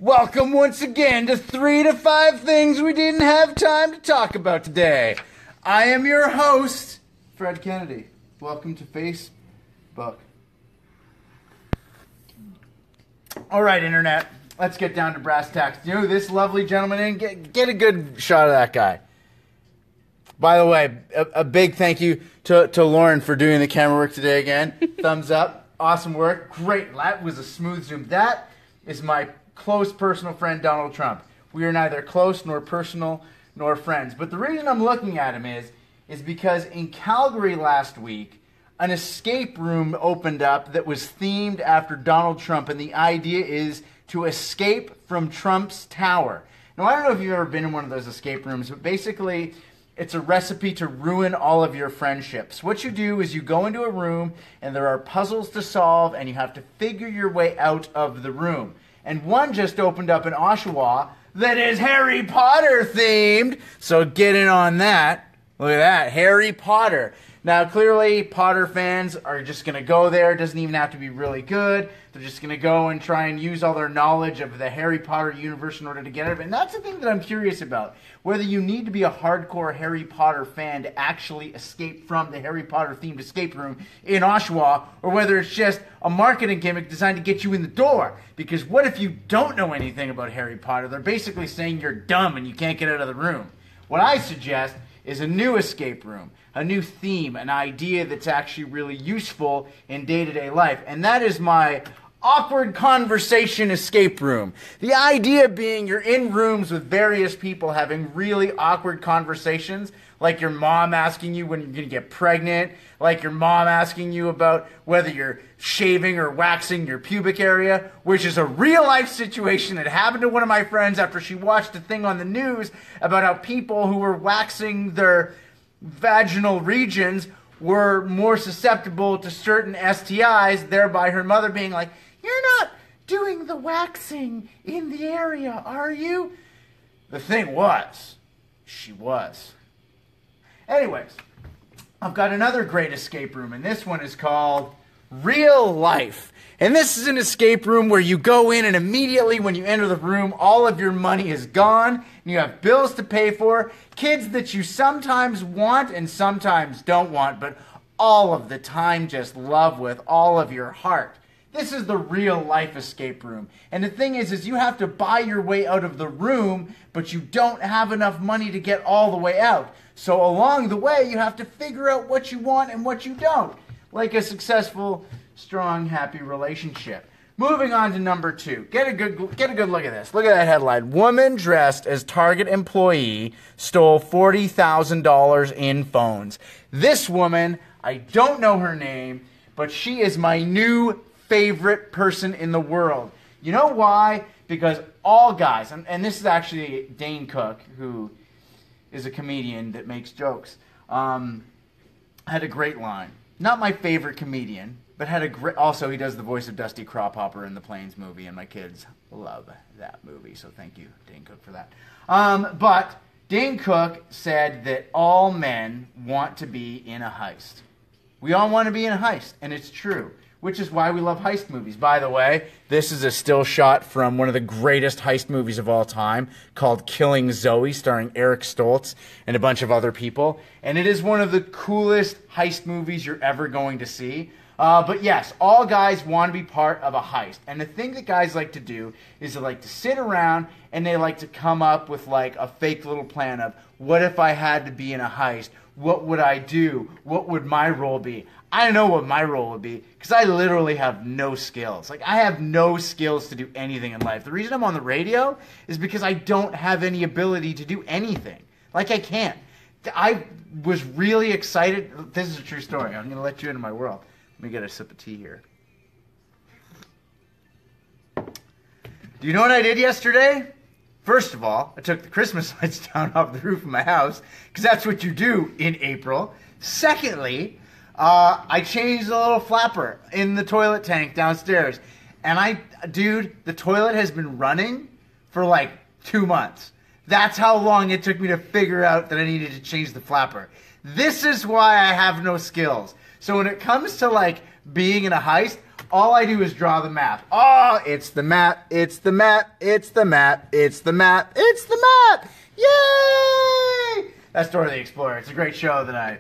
Welcome once again to 3 to 5 things we didn't have time to talk about today. I am your host, Fred Kennedy. Welcome to Facebook. Alright, Internet, let's get down to brass tacks. You know this lovely gentleman in? Get a good shot of that guy. By the way, a big thank you to Lauren for doing the camera work today again. Thumbs up. Awesome work. Great. That was a smooth zoom. That is my close personal friend, Donald Trump. We are neither close nor personal nor friends. But the reason I'm looking at him is because in Calgary last week, an escape room opened up that was themed after Donald Trump. And the idea is to escape from Trump's tower. Now, I don't know if you've ever been in one of those escape rooms, but basically it's a recipe to ruin all of your friendships. What you do is you go into a room and there are puzzles to solve and you have to figure your way out of the room. And one just opened up in Oshawa that is Harry Potter themed. So get in on that. Look at that, Harry Potter. Now, clearly, Potter fans are just going to go there. It doesn't even have to be really good. They're just going to go and try and use all their knowledge of the Harry Potter universe in order to get it. And that's the thing that I'm curious about. Whether you need to be a hardcore Harry Potter fan to actually escape from the Harry Potter-themed escape room in Oshawa, or whether it's just a marketing gimmick designed to get you in the door. Because what if you don't know anything about Harry Potter? They're basically saying you're dumb and you can't get out of the room. What I suggest is a new escape room, a new theme, an idea that's actually really useful in day-to-day life. And that is my awkward conversation escape room. The idea being you're in rooms with various people having really awkward conversations, like your mom asking you when you're going to get pregnant, like your mom asking you about whether you're shaving or waxing your pubic area, which is a real-life situation that happened to one of my friends after she watched a thing on the news about how people who were waxing their vaginal regions were more susceptible to certain STIs, thereby her mother being like, "You're not doing the waxing in the area, are you?" The thing was, she was. Anyways, I've got another great escape room, and this one is called Real Life. And this is an escape room where you go in and immediately when you enter the room, all of your money is gone, and you have bills to pay for, kids that you sometimes want and sometimes don't want, but all of the time just love with all of your heart. This is the real life escape room. And the thing is you have to buy your way out of the room, but you don't have enough money to get all the way out. So along the way, you have to figure out what you want and what you don't. Like a successful, strong, happy relationship. Moving on to number 2. Get a good look at this. Look at that headline. Woman dressed as Target employee stole $40,000 in phones. This woman, I don't know her name, but she is my new favorite person in the world. You know why? Because all guys, and this is actually Dane Cook, who is a comedian that makes jokes, had a great line. Not my favorite comedian, but had a great, also he does the voice of Dusty Cropphopper in the Planes movie, and my kids love that movie, so thank you, Dane Cook, for that. But Dane Cook said that all men want to be in a heist. We all want to be in a heist, and it's true. Which is why we love heist movies. By the way, this is a still shot from one of the greatest heist movies of all time called Killing Zoe, starring Eric Stoltz and a bunch of other people. And it is one of the coolest heist movies you're ever going to see. But yes, all guys want to be part of a heist. And the thing that guys like to do is they like to sit around and they like to come up with like a fake little plan of, what if I had to be in a heist? What would I do? What would my role be? I know what my role would be because I literally have no skills. Like, I have no skills to do anything in life. The reason I'm on the radio is because I don't have any ability to do anything. Like, I can't. I was really excited. This is a true story. I'm going to let you into my world. Let me get a sip of tea here. Do you know what I did yesterday? First of all, I took the Christmas lights down off the roof of my house because that's what you do in April. Secondly, I changed the little flapper in the toilet tank downstairs. And dude, the toilet has been running for like 2 months. That's how long it took me to figure out that I needed to change the flapper. This is why I have no skills. So when it comes to like being in a heist, all I do is draw the map. Oh, it's the map, it's the map, it's the map, it's the map, it's the map. Yay! That's Dora the Explorer. It's a great show that I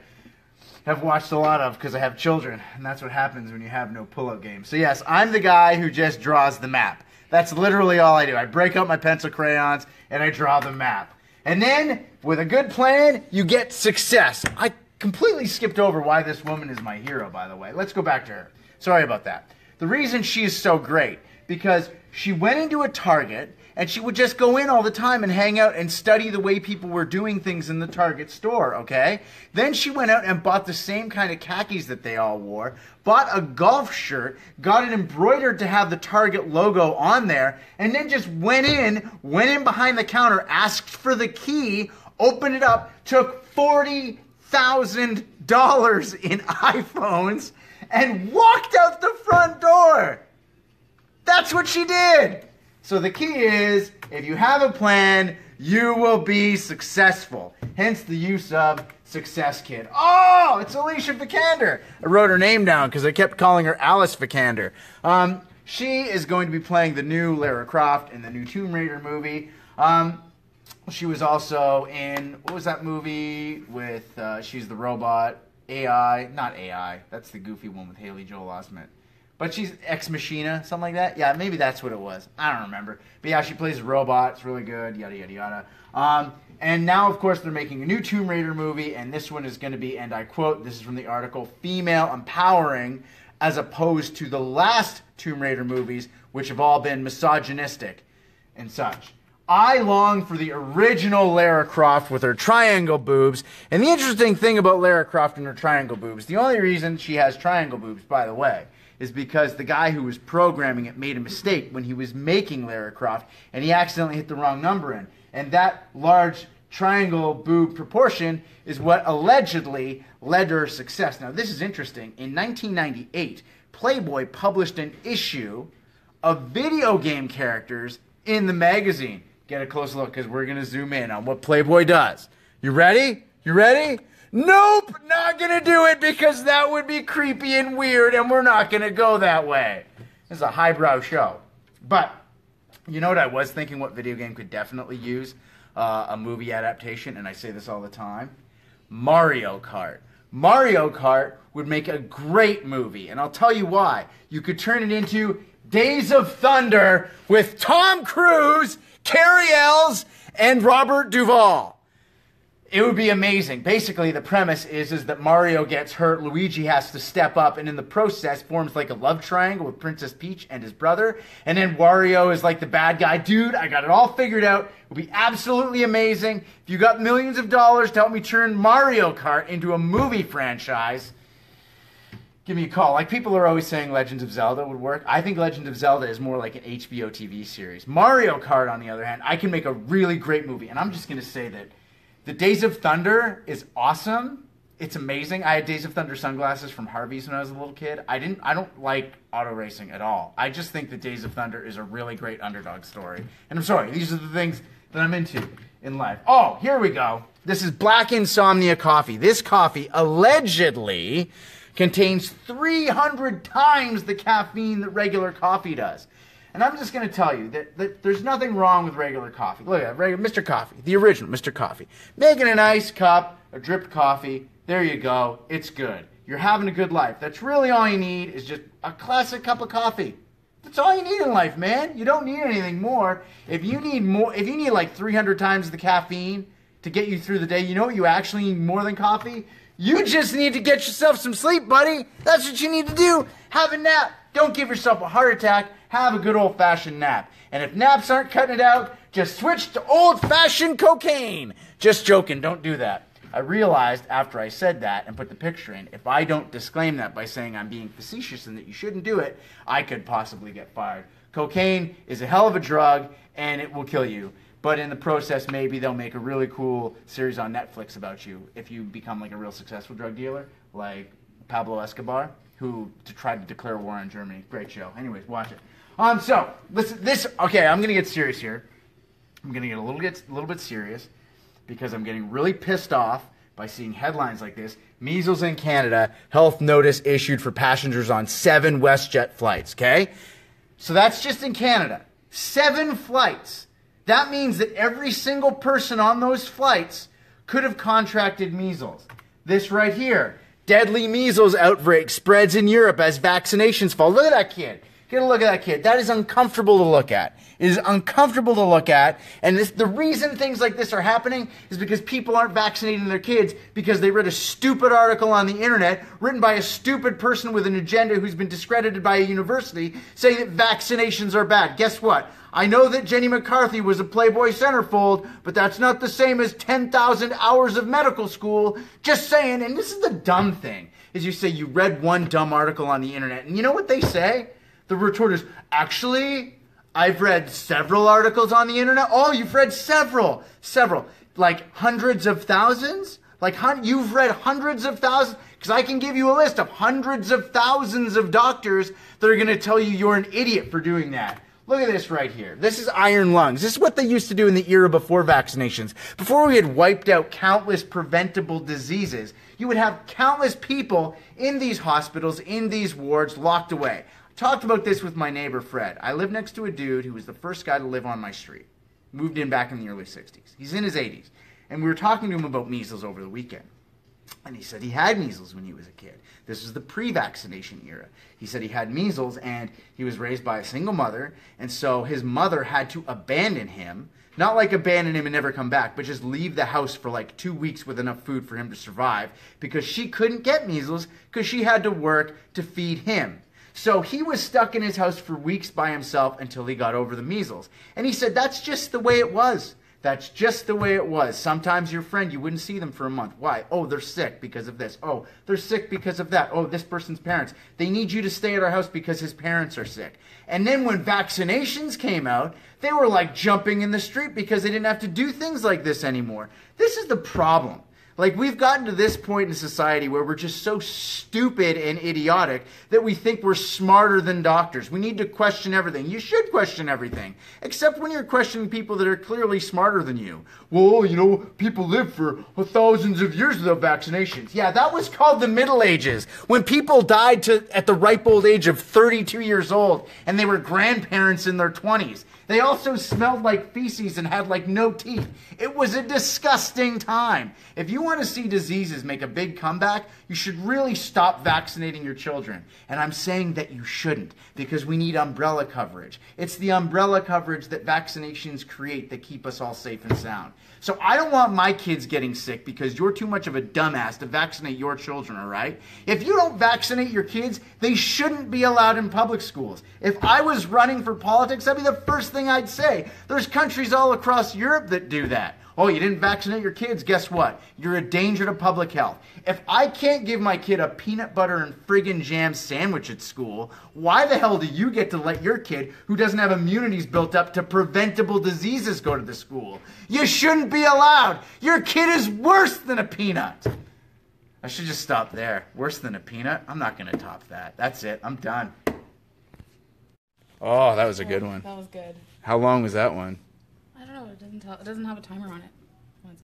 have watched a lot of because I have children, and that's what happens when you have no pull-up game. So yes, I'm the guy who just draws the map. That's literally all I do. I break out my pencil crayons and I draw the map. And then, with a good plan, you get success. I completely skipped over why this woman is my hero, by the way. Let's go back to her. Sorry about that. The reason she is so great, because she went into a Target and she would just go in all the time and hang out and study the way people were doing things in the Target store, okay? Then she went out and bought the same kind of khakis that they all wore, bought a golf shirt, got it embroidered to have the Target logo on there, and then just went in behind the counter, asked for the key, opened it up, took $40,000 in iPhones, and walked out the front door. That's what she did. So the key is, if you have a plan, you will be successful. Hence the use of Success Kid. Oh, it's Alicia Vikander. I wrote her name down because I kept calling her Alice Vikander. She is going to be playing the new Lara Croft in the new Tomb Raider movie. She was also in, what was that movie with, she's the robot, AI, not AI, that's the goofy one with Haley Joel Osment. But she's Ex Machina, something like that. Yeah, maybe that's what it was. I don't remember. But yeah, she plays a robot. It's really good. Yada, yada, yada. And now, of course, they're making a new Tomb Raider movie. And this one is going to be, and I quote, this is from the article, female empowering, as opposed to the last Tomb Raider movies, which have all been misogynistic and such. I long for the original Lara Croft with her triangle boobs. And the interesting thing about Lara Croft and her triangle boobs, the only reason she has triangle boobs, by the way, is because the guy who was programming it made a mistake when he was making Lara Croft, and he accidentally hit the wrong number in. And that large triangle boob proportion is what allegedly led to her success. Now, this is interesting. In 1998, Playboy published an issue of video game characters in the magazine. Get a close look, because we're going to zoom in on what Playboy does. You ready? You ready? Nope, not gonna do it because that would be creepy and weird, and we're not gonna go that way. This is a highbrow show. But, you know what I was thinking what video game could definitely use a movie adaptation, and I say this all the time? Mario Kart. Mario Kart would make a great movie, and I'll tell you why. You could turn it into Days of Thunder with Tom Cruise, Carrie Ells, and Robert Duvall. It would be amazing. Basically, the premise is that Mario gets hurt, Luigi has to step up, and in the process forms like a love triangle with Princess Peach and his brother, and then Wario is like the bad guy. Dude, I got it all figured out. It would be absolutely amazing. If you got millions of dollars to help me turn Mario Kart into a movie franchise, give me a call. Like, people are always saying Legends of Zelda would work. I think Legends of Zelda is more like an HBO TV series. Mario Kart, on the other hand, I can make a really great movie, and I'm just going to say that the Days of Thunder is awesome. It's amazing. I had Days of Thunder sunglasses from Harvey's when I was a little kid. I don't like auto racing at all. I just think that Days of Thunder is a really great underdog story. And I'm sorry, these are the things that I'm into in life. Oh, here we go. This is Black Insomnia coffee. This coffee allegedly contains 300 times the caffeine that regular coffee does. And I'm just going to tell you that there's nothing wrong with regular coffee. Look at that, Mr. Coffee, the original Mr. Coffee. Making a nice cup of dripped coffee. There you go. It's good. You're having a good life. That's really all you need is just a classic cup of coffee. That's all you need in life, man. You don't need anything more. If you need like 300 times the caffeine to get you through the day, you know what you actually need more than coffee? You just need to get yourself some sleep, buddy. That's what you need to do. Have a nap. Don't give yourself a heart attack. Have a good old-fashioned nap. And if naps aren't cutting it out, just switch to old-fashioned cocaine. Just joking. Don't do that. I realized after I said that and put the picture in, if I don't disclaim that by saying I'm being facetious and that you shouldn't do it, I could possibly get fired. Cocaine is a hell of a drug, and it will kill you. But in the process, maybe they'll make a really cool series on Netflix about you if you become like a real successful drug dealer, like Pablo Escobar, who tried to declare war on Germany. Great show. Anyways, watch it. So listen, okay, I'm gonna get serious here. I'm gonna get a little bit serious because I'm getting really pissed off by seeing headlines like this. Measles in Canada, health notice issued for passengers on 7 WestJet flights, okay? So that's just in Canada. 7 flights. That means that every single person on those flights could have contracted measles. This right here, deadly measles outbreak spreads in Europe as vaccinations fall. Look at that kid. Get a look at that kid. That is uncomfortable to look at. It is uncomfortable to look at. And the reason things like this are happening is because people aren't vaccinating their kids because they read a stupid article on the internet written by a stupid person with an agenda who's been discredited by a university saying that vaccinations are bad. Guess what? I know that Jenny McCarthy was a Playboy centerfold, but that's not the same as 10,000 hours of medical school. Just saying, and this is the dumb thing, is you say you read one dumb article on the internet, and you know what they say? The retort is, actually, I've read several articles on the internet. Oh, you've read several. Like hundreds of thousands? Like you've read hundreds of thousands? Because I can give you a list of hundreds of thousands of doctors that are going to tell you you're an idiot for doing that. Look at this right here. This is iron lungs. This is what they used to do in the era before vaccinations. Before we had wiped out countless preventable diseases, you would have countless people in these hospitals, in these wards, locked away. Talked about this with my neighbor, Fred. I live next to a dude who was the first guy to live on my street. Moved in back in the early 60s. He's in his 80s. And we were talking to him about measles over the weekend. And he said he had measles when he was a kid. This was the pre-vaccination era. He said he had measles and he was raised by a single mother. And so his mother had to abandon him. Not like abandon him and never come back, but just leave the house for like 2 weeks with enough food for him to survive. Because she couldn't get measles because she had to work to feed him. So he was stuck in his house for weeks by himself until he got over the measles. And he said, that's just the way it was. That's just the way it was. Sometimes your friend, you wouldn't see them for a month. Why? Oh, they're sick because of this. Oh, they're sick because of that. Oh, this person's parents. They need you to stay at our house because his parents are sick. And then when vaccinations came out, they were like jumping in the street because they didn't have to do things like this anymore. This is the problem. Like, we've gotten to this point in society where we're just so stupid and idiotic that we think we're smarter than doctors. We need to question everything. You should question everything, except when you're questioning people that are clearly smarter than you. Well, you know, people live for thousands of years without vaccinations. Yeah, that was called the Middle Ages, when people died at the ripe old age of 32 years old, and they were grandparents in their 20s. They also smelled like feces and had like no teeth. It was a disgusting time. If you want to see diseases make a big comeback, you should really stop vaccinating your children. And I'm saying that you shouldn't, because we need umbrella coverage. It's the umbrella coverage that vaccinations create that keep us all safe and sound. So I don't want my kids getting sick because you're too much of a dumbass to vaccinate your children, all right? If you don't vaccinate your kids, they shouldn't be allowed in public schools. If I was running for politics, that'd be the first thing I'd say. There's countries all across Europe that do that. Oh, you didn't vaccinate your kids? Guess what? You're a danger to public health. If I can't give my kid a peanut butter and friggin' jam sandwich at school, why the hell do you get to let your kid, who doesn't have immunities built up to preventable diseases, go to the school? You shouldn't be allowed. Your kid is worse than a peanut. I should just stop there. Worse than a peanut? I'm not going to top that. That's it. I'm done. Oh, that was a good one. That was good. How long was that one? I don't know. It doesn't have a timer on it.